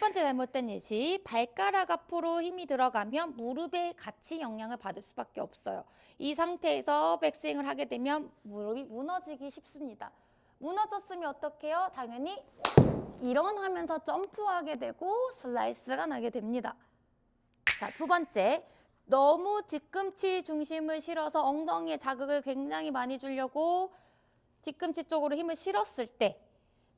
번째 잘못된 예시, 발가락 앞으로 힘이 들어가면 무릎에 같이 영향을 받을 수밖에 없어요. 이 상태에서 백스윙을 하게 되면 무릎이 무너지기 쉽습니다. 무너졌으면 어떻게 해요? 당연히 일어나면서 점프하게 되고 슬라이스가 나게 됩니다. 자, 두 번째, 너무 뒤꿈치 중심을 실어서 엉덩이에 자극을 굉장히 많이 주려고 뒤꿈치 쪽으로 힘을 실었을 때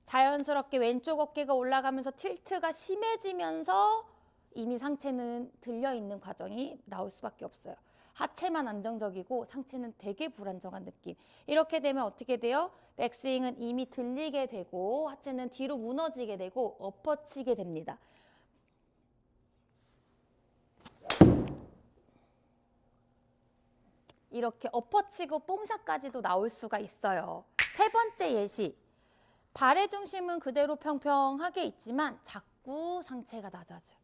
자연스럽게 왼쪽 어깨가 올라가면서 틸트가 심해지면서 이미 상체는 들려있는 과정이 나올 수밖에 없어요. 하체만 안정적이고 상체는 되게 불안정한 느낌. 이렇게 되면 어떻게 돼요? 백스윙은 이미 들리게 되고 하체는 뒤로 무너지게 되고 엎어치게 됩니다. 이렇게 엎어치고 뽕샷까지도 나올 수가 있어요. 세 번째 예시. 발의 중심은 그대로 평평하게 있지만 자꾸 상체가 낮아져요.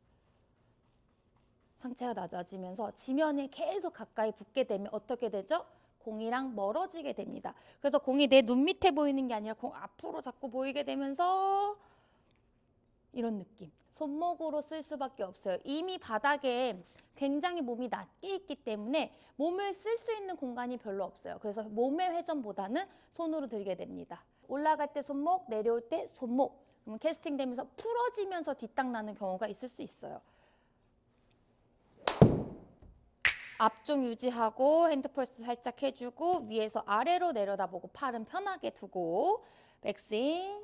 상체가 낮아지면서 지면에 계속 가까이 붙게 되면 어떻게 되죠? 공이랑 멀어지게 됩니다. 그래서 공이 내 눈 밑에 보이는 게 아니라 공 앞으로 자꾸 보이게 되면서 이런 느낌. 손목으로 쓸 수밖에 없어요. 이미 바닥에 굉장히 몸이 낮게 있기 때문에 몸을 쓸 수 있는 공간이 별로 없어요. 그래서 몸의 회전보다는 손으로 들게 됩니다. 올라갈 때 손목, 내려올 때 손목. 그러면 캐스팅 되면서 풀어지면서 뒷땅 나는 경우가 있을 수 있어요. 앞쪽 유지하고 핸드 펄스 살짝 해주고 위에서 아래로 내려다보고 팔은 편하게 두고 백스윙.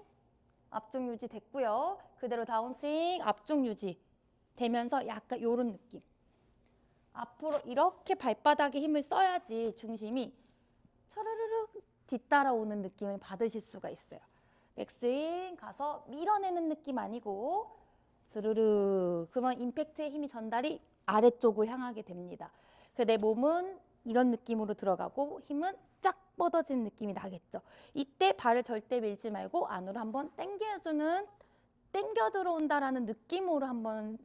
앞쪽 유지 됐고요. 그대로 다운스윙, 앞쪽 유지 되면서 약간 이런 느낌. 앞으로 이렇게 발바닥에 힘을 써야지 중심이 차르르르 뒤따라오는 느낌을 받으실 수가 있어요. 백스윙 가서 밀어내는 느낌 아니고 스르르 그러면 임팩트의 힘이 전달이 아래쪽을 향하게 됩니다. 내 몸은 이런 느낌으로 들어가고 힘은 쫙 뻗어진 느낌이 나겠죠. 이때 발을 절대 밀지 말고 안으로 한번 당겨주는 당겨 들어온다라는 느낌으로 한번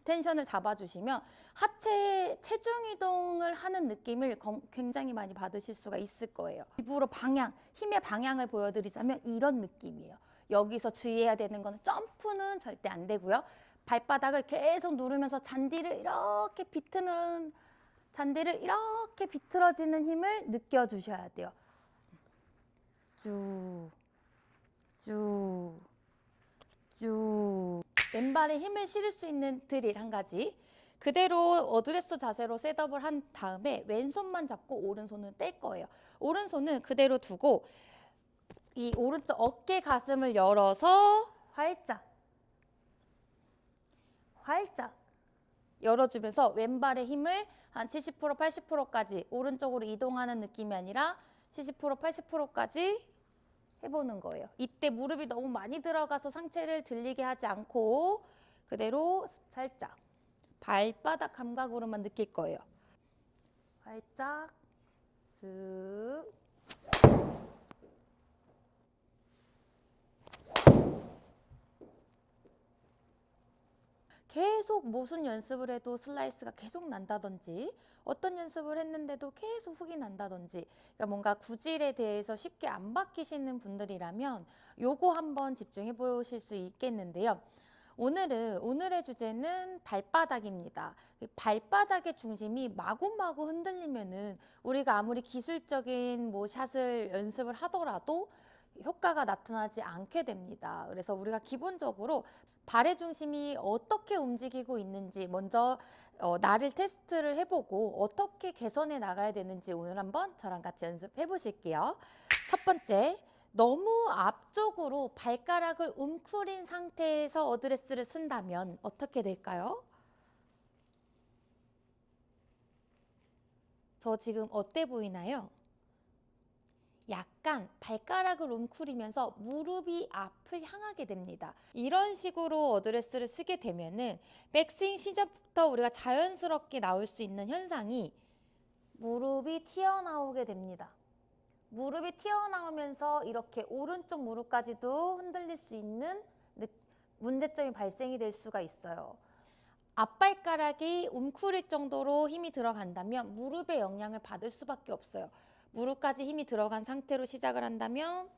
텐션을 잡아주시면 하체 체중 이동을 하는 느낌을 굉장히 많이 받으실 수가 있을 거예요. 일부러 방향, 힘의 방향을 보여드리자면 이런 느낌이에요. 여기서 주의해야 되는 거는 점프는 절대 안 되고요. 발바닥을 계속 누르면서 잔디를 이렇게 비틀어지는 힘을 느껴주셔야 돼요. 쭉, 쭉, 쭉. 왼발에 힘을 실을 수 있는 드릴 한 가지. 그대로 어드레스 자세로 셋업을 한 다음에 왼손만 잡고 오른손은 뗄 거예요. 오른손은 그대로 두고 이 오른쪽 어깨 가슴을 열어서 활짝 열어주면서 왼발의 힘을 한 70%, 80%까지 오른쪽으로 이동하는 느낌이 아니라 70%, 80%까지 해보는 거예요. 이때 무릎이 너무 많이 들어가서 상체를 들리게 하지 않고 그대로 살짝 발바닥 감각으로만 느낄 거예요. 활짝 쓱 계속 무슨 연습을 해도 슬라이스가 계속 난다든지 어떤 연습을 했는데도 계속 훅이 난다든지 그러니까 뭔가 구질에 대해서 쉽게 안 바뀌시는 분들이라면 요거 한번 집중해 보실 수 있겠는데요. 오늘의 주제는 발바닥입니다. 발바닥의 중심이 마구마구 흔들리면은 우리가 아무리 기술적인 샷을 연습을 하더라도 효과가 나타나지 않게 됩니다. 그래서 우리가 기본적으로 발의 중심이 어떻게 움직이고 있는지 먼저 나를 테스트를 해보고 어떻게 개선해 나가야 되는지 오늘 한번 저랑 같이 연습해 보실게요. 첫 번째, 너무 앞쪽으로 발가락을 움츠린 상태에서 어드레스를 쓴다면 어떻게 될까요? 저 지금 어때 보이나요? 약간 발가락을 움츠리면서 무릎이 앞을 향하게 됩니다. 이런 식으로 어드레스를 쓰게 되면은 백스윙 시작부터 우리가 자연스럽게 나올 수 있는 현상이 무릎이 튀어나오게 됩니다. 무릎이 튀어나오면서 이렇게 오른쪽 무릎까지도 흔들릴 수 있는 문제점이 발생이 될 수가 있어요. 앞발가락이 움츠릴 정도로 힘이 들어간다면 무릎에 영향을 받을 수밖에 없어요. 무릎까지 힘이 들어간 상태로 시작을 한다면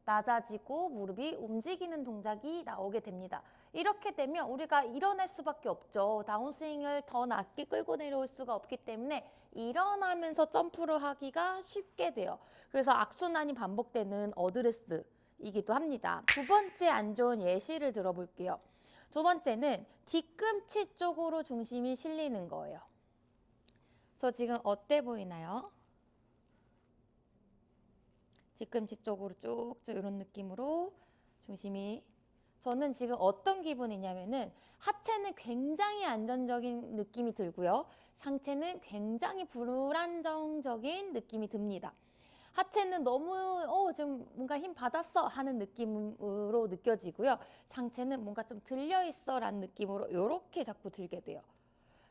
낮아지고 무릎이 움직이는 동작이 나오게 됩니다. 이렇게 되면 우리가 일어날 수밖에 없죠. 다운스윙을 더 낮게 끌고 내려올 수가 없기 때문에 일어나면서 점프를 하기가 쉽게 돼요. 그래서 악순환이 반복되는 어드레스이기도 합니다. 두 번째 안 좋은 예시를 들어볼게요. 두 번째는 뒤꿈치 쪽으로 중심이 실리는 거예요. 저 지금 어때 보이나요? 뒤꿈치 쪽으로 쭉쭉 이런 느낌으로 중심이, 저는 지금 어떤 기분이냐면은 하체는 굉장히 안정적인 느낌이 들고요. 상체는 굉장히 불안정적인 느낌이 듭니다. 하체는 너무 좀 뭔가 힘 받았어 하는 느낌으로 느껴지고요. 상체는 뭔가 좀 들려 있어 라는 느낌으로 이렇게 자꾸 들게 돼요.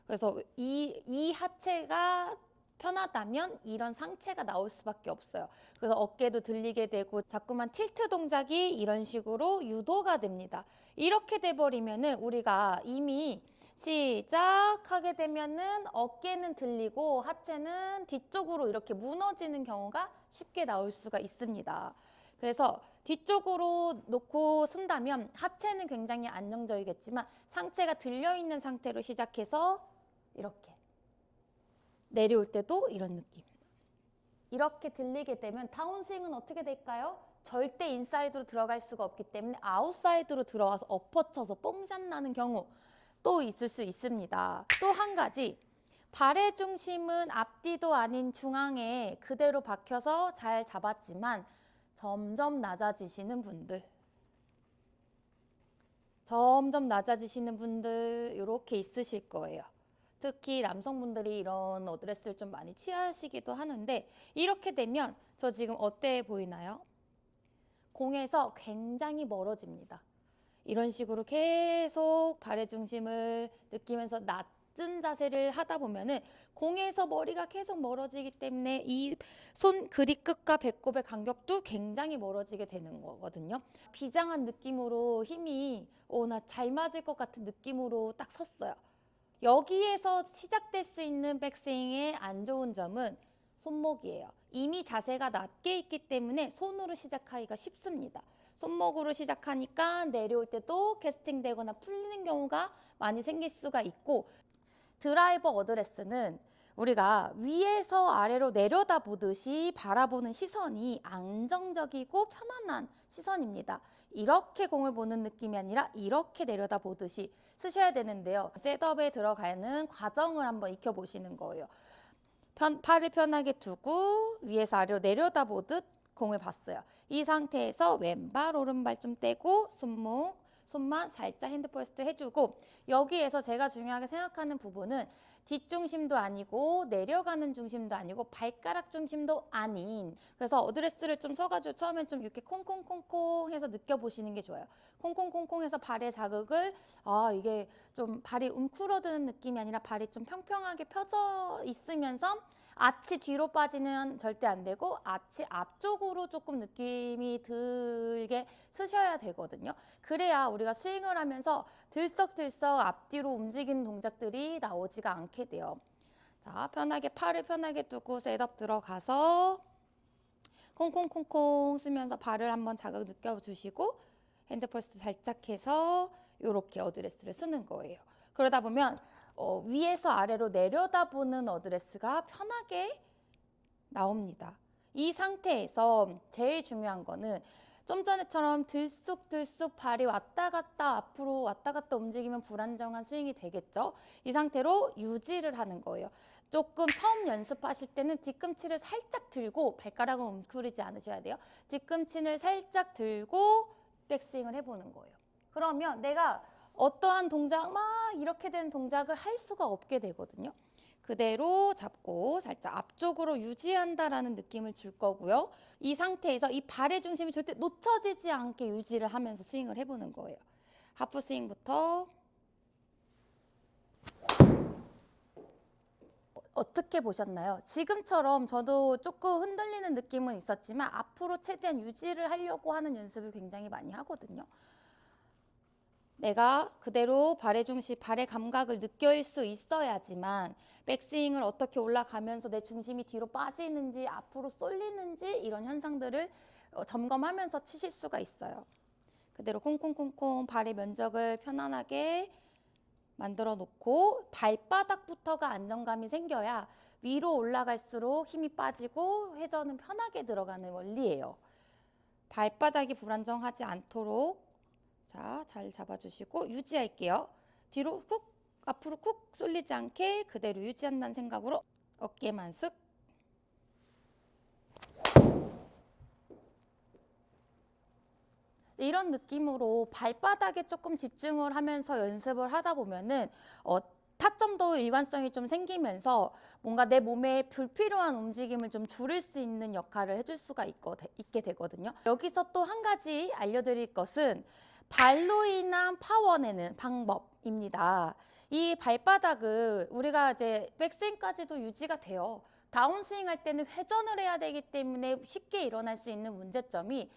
그래서 이 하체가 편하다면 이런 상체가 나올 수밖에 없어요. 그래서 어깨도 들리게 되고 자꾸만 틸트 동작이 이런 식으로 유도가 됩니다. 이렇게 돼버리면은 우리가 이미 시작하게 되면은 어깨는 들리고 하체는 뒤쪽으로 이렇게 무너지는 경우가 쉽게 나올 수가 있습니다. 그래서 뒤쪽으로 놓고 쓴다면 하체는 굉장히 안정적이겠지만 상체가 들려있는 상태로 시작해서 이렇게 내려올 때도 이런 느낌. 이렇게 들리게 되면 다운스윙은 어떻게 될까요? 절대 인사이드로 들어갈 수가 없기 때문에 아웃사이드로 들어와서 엎어쳐서 뽕샷 나는 경우 또 있을 수 있습니다. 또 한 가지, 발의 중심은 앞뒤도 아닌 중앙에 그대로 박혀서 잘 잡았지만 점점 낮아지시는 분들 이렇게 있으실 거예요. 특히 남성분들이 이런 어드레스를 좀 많이 취하시기도 하는데, 이렇게 되면 저 지금 어때 보이나요? 공에서 굉장히 멀어집니다. 이런 식으로 계속 발의 중심을 느끼면서 낮은 자세를 하다 보면은 공에서 머리가 계속 멀어지기 때문에 이 손 그립 끝과 배꼽의 간격도 굉장히 멀어지게 되는 거거든요. 비장한 느낌으로 힘이 나 잘 맞을 것 같은 느낌으로 딱 섰어요. 여기에서 시작될 수 있는 백스윙의 안 좋은 점은 손목이에요. 이미 자세가 낮게 있기 때문에 손으로 시작하기가 쉽습니다. 손목으로 시작하니까 내려올 때도 캐스팅되거나 풀리는 경우가 많이 생길 수가 있고, 드라이버 어드레스는 우리가 위에서 아래로 내려다 보듯이 바라보는 시선이 안정적이고 편안한 시선입니다. 이렇게 공을 보는 느낌이 아니라 이렇게 내려다 보듯이 쓰셔야 되는데요. 셋업에 들어가는 과정을 한번 익혀보시는 거예요. 팔을 편하게 두고 위에서 아래로 내려다 보듯 공을 봤어요. 이 상태에서 왼발 오른발 좀 떼고 손만 살짝 핸드포스트 해주고, 여기에서 제가 중요하게 생각하는 부분은 뒷중심도 아니고 내려가는 중심도 아니고 발가락 중심도 아닌, 그래서 어드레스를 좀 서가지고 처음엔 좀 이렇게 콩콩콩콩 해서 느껴보시는 게 좋아요. 콩콩콩콩 해서 발의 자극을, 이게 좀 발이 웅크러드는 느낌이 아니라 발이 좀 평평하게 펴져 있으면서 아치 뒤로 빠지는 절대 안 되고 아치 앞쪽으로 조금 느낌이 들게 쓰셔야 되거든요. 그래야 우리가 스윙을 하면서 들썩들썩 앞뒤로 움직이는 동작들이 나오지가 않게 돼요. 자, 팔을 편하게 두고 셋업 들어가서 콩콩콩콩 쓰면서 발을 한번 자극 느껴주시고 핸드퍼스트 살짝 해서 이렇게 어드레스를 쓰는 거예요. 그러다 보면 위에서 아래로 내려다보는 어드레스가 편하게 나옵니다. 이 상태에서 제일 중요한 거는 좀 전에처럼 들쑥들쑥 발이 왔다 갔다 앞으로 왔다 갔다 움직이면 불안정한 스윙이 되겠죠. 이 상태로 유지를 하는 거예요. 조금 처음 연습하실 때는 뒤꿈치를 살짝 들고, 발가락은 웅크리지 않으셔야 돼요. 뒤꿈치를 살짝 들고 백스윙을 해보는 거예요. 그러면 내가 어떠한 동작, 막 이렇게 된 동작을 할 수가 없게 되거든요. 그대로 잡고 살짝 앞쪽으로 유지한다라는 느낌을 줄 거고요. 이 상태에서 이 발의 중심이 절대 놓쳐지지 않게 유지를 하면서 스윙을 해보는 거예요. 하프 스윙부터. 어떻게 보셨나요? 지금처럼 저도 조금 흔들리는 느낌은 있었지만 앞으로 최대한 유지를 하려고 하는 연습을 굉장히 많이 하거든요. 내가 그대로 발의 중심, 발의 감각을 느낄 수 있어야지만 백스윙을 어떻게 올라가면서 내 중심이 뒤로 빠지는지 앞으로 쏠리는지 이런 현상들을 점검하면서 치실 수가 있어요. 그대로 콩콩콩콩 발의 면적을 편안하게 만들어 놓고 발바닥부터가 안정감이 생겨야 위로 올라갈수록 힘이 빠지고 회전은 편하게 들어가는 원리예요. 발바닥이 불안정하지 않도록 자, 잘 잡아주시고 유지할게요. 뒤로 쿡, 앞으로 쿡 쏠리지 않게 그대로 유지한다는 생각으로 어깨만 쓱. 이런 느낌으로 발바닥에 조금 집중을 하면서 연습을 하다 보면은 타점도 일관성이 좀 생기면서 뭔가 내 몸에 불필요한 움직임을 좀 줄일 수 있는 역할을 해줄 수가 있게 되거든요. 여기서 또 한 가지 알려드릴 것은 발로 인한 파워 내는 방법입니다. 이 발바닥을 우리가 이제 백스윙까지도 유지가 돼요. 다운스윙 할 때는 회전을 해야 되기 때문에 쉽게 일어날 수 있는 문제점이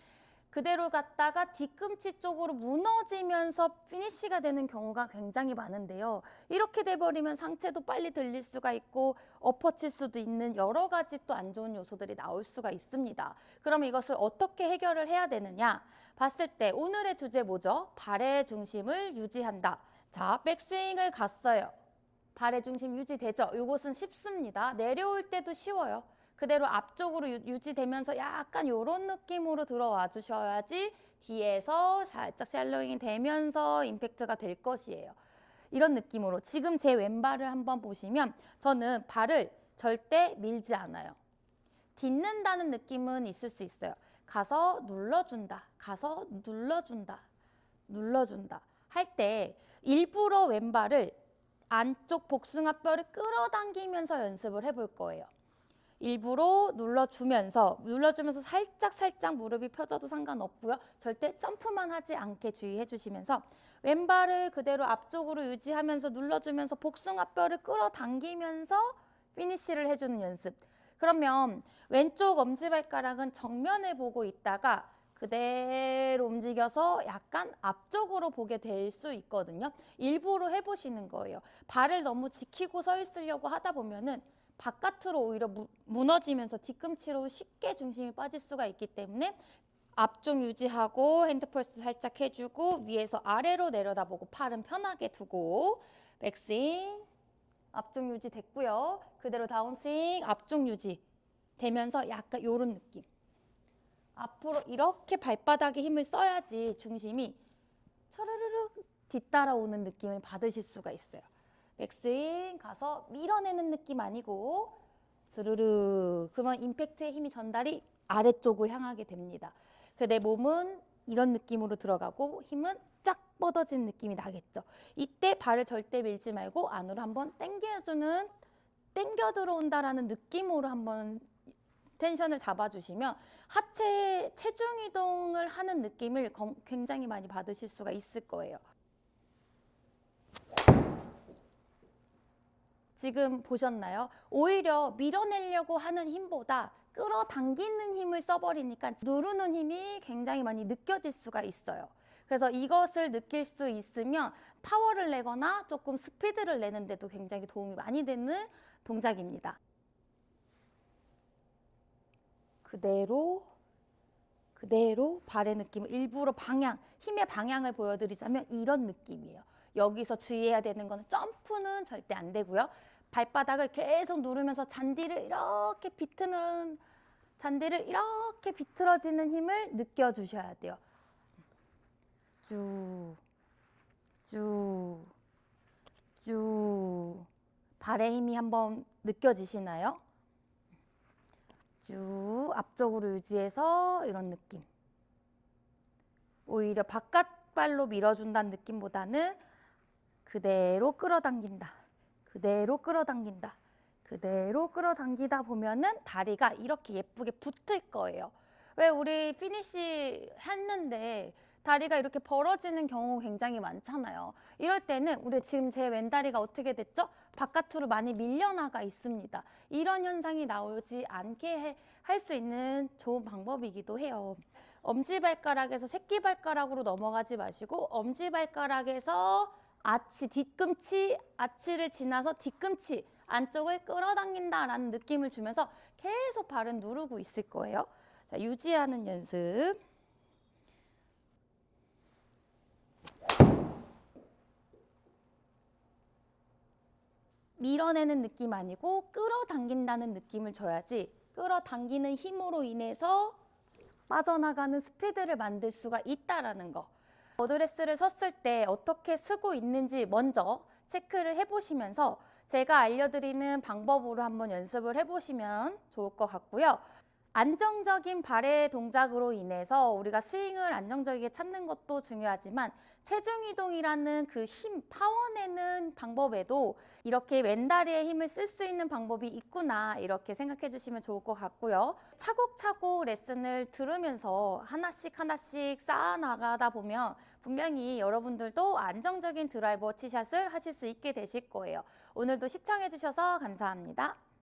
그대로 갔다가 뒤꿈치 쪽으로 무너지면서 피니쉬가 되는 경우가 굉장히 많은데요. 이렇게 돼버리면 상체도 빨리 들릴 수가 있고 엎어칠 수도 있는 여러 가지 또 안 좋은 요소들이 나올 수가 있습니다. 그럼 이것을 어떻게 해결을 해야 되느냐? 봤을 때 오늘의 주제 뭐죠? 발의 중심을 유지한다. 자, 백스윙을 갔어요. 발의 중심 유지되죠? 이것은 쉽습니다. 내려올 때도 쉬워요. 그대로 앞쪽으로 유지되면서 약간 이런 느낌으로 들어와 주셔야지 뒤에서 살짝 샬로잉이 되면서 임팩트가 될 것이에요. 이런 느낌으로 지금 제 왼발을 한번 보시면 저는 발을 절대 밀지 않아요. 딛는다는 느낌은 있을 수 있어요. 가서 눌러준다. 가서 눌러준다. 눌러준다. 할 때 일부러 왼발을 안쪽 복숭아뼈를 끌어당기면서 연습을 해볼 거예요. 일부러 눌러주면서 살짝 무릎이 펴져도 상관없고요. 절대 점프만 하지 않게 주의해 주시면서 왼발을 그대로 앞쪽으로 유지하면서 눌러주면서 복숭아뼈를 끌어당기면서 피니쉬를 해주는 연습. 그러면 왼쪽 엄지발가락은 정면을 보고 있다가 그대로 움직여서 약간 앞쪽으로 보게 될 수 있거든요. 일부러 해보시는 거예요. 발을 너무 지키고 서 있으려고 하다 보면은 바깥으로 오히려 무너지면서 뒤꿈치로 쉽게 중심이 빠질 수가 있기 때문에 앞쪽 유지하고 핸드 펄스 살짝 해주고 위에서 아래로 내려다보고 팔은 편하게 두고 백스윙 앞쪽 유지 됐고요. 그대로 다운스윙 앞쪽 유지 되면서 약간 요런 느낌. 앞으로 이렇게 발바닥에 힘을 써야지 중심이 차르르륵 뒤따라오는 느낌을 받으실 수가 있어요. 백스윙 가서 밀어내는 느낌 아니고 스르르 그러면 임팩트의 힘이 전달이 아래쪽을 향하게 됩니다. 내 몸은 이런 느낌으로 들어가고 힘은 쫙 뻗어진 느낌이 나겠죠. 이때 발을 절대 밀지 말고 안으로 한번 당겨 들어온다라는 느낌으로 한번 텐션을 잡아주시면 하체 체중 이동을 하는 느낌을 굉장히 많이 받으실 수가 있을 거예요. 지금 보셨나요? 오히려 밀어내려고 하는 힘보다 끌어당기는 힘을 써버리니까 누르는 힘이 굉장히 많이 느껴질 수가 있어요. 그래서 이것을 느낄 수 있으면 파워를 내거나 조금 스피드를 내는데도 굉장히 도움이 많이 되는 동작입니다. 그대로 발의 느낌을 일부러 힘의 방향을 보여드리자면 이런 느낌이에요. 여기서 주의해야 되는 거는 점프는 절대 안 되고요. 발바닥을 계속 누르면서 잔디를 이렇게 비틀어지는 힘을 느껴주셔야 돼요. 쭉. 발의 힘이 한번 느껴지시나요? 쭉 앞쪽으로 유지해서 이런 느낌. 오히려 바깥발로 밀어준다는 느낌보다는 그대로 끌어당긴다. 그대로 끌어당기다 보면은 다리가 이렇게 예쁘게 붙을 거예요. 왜 우리 피니쉬 했는데 다리가 이렇게 벌어지는 경우 굉장히 많잖아요. 이럴 때는 우리 지금 제 왼다리가 어떻게 됐죠? 바깥으로 많이 밀려나가 있습니다. 이런 현상이 나오지 않게 할 수 있는 좋은 방법이기도 해요. 엄지발가락에서 새끼발가락으로 넘어가지 마시고 엄지발가락에서 뒤꿈치 아치를 지나서 뒤꿈치 안쪽을 끌어당긴다라는 느낌을 주면서 계속 발은 누르고 있을 거예요. 자, 유지하는 연습. 밀어내는 느낌 아니고 끌어당긴다는 느낌을 줘야지, 끌어당기는 힘으로 인해서 빠져나가는 스피드를 만들 수가 있다라는 거. 어드레스를 섰을 때 어떻게 쓰고 있는지 먼저 체크를 해보시면서 제가 알려드리는 방법으로 한번 연습을 해보시면 좋을 것 같고요. 안정적인 발의 동작으로 인해서 우리가 스윙을 안정적이게 찾는 것도 중요하지만 체중 이동이라는 그 힘, 파워내는 방법에도 이렇게 왼다리의 힘을 쓸 수 있는 방법이 있구나, 이렇게 생각해 주시면 좋을 것 같고요. 차곡차곡 레슨을 들으면서 하나씩 하나씩 쌓아 나가다 보면 분명히 여러분들도 안정적인 드라이버 티샷을 하실 수 있게 되실 거예요. 오늘도 시청해 주셔서 감사합니다.